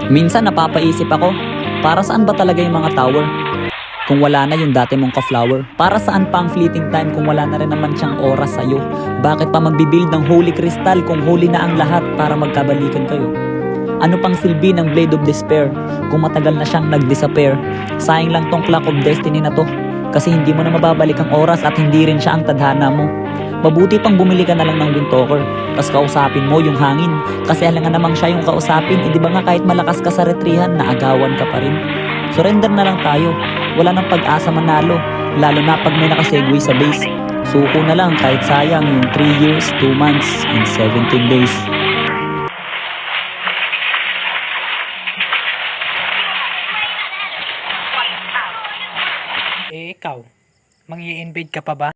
Minsan napapaisip ako, para saan ba talaga yung mga tower? Kung wala na yung dati mong ka-flower, para saan pa ang fleeting time kung wala na rin naman siyang oras sa'yo? Bakit pa magbibuild ng holy crystal kung holy na ang lahat para magkabalikan kayo? Ano pang silbi ng Blade of Despair kung matagal na siyang nag-disappear? Sayang lang tong Clock of Destiny na to, kasi hindi mo na mababalik ang oras at hindi rin siya ang tadhana mo. Mabuti pang bumili ka na lang ng Windtalker, tas kausapin mo yung hangin, kasi alangan namang siya yung kausapin. Di ba nga kahit malakas ka sa retrihan, naagawan ka pa rin. Surrender na lang tayo, wala nang pag-asa manalo, lalo na pag may nakasegway sa base. Suko na lang kahit sayang yung 3 years, 2 months, and 17 days. Ikaw, mang-i-invade ka pa ba?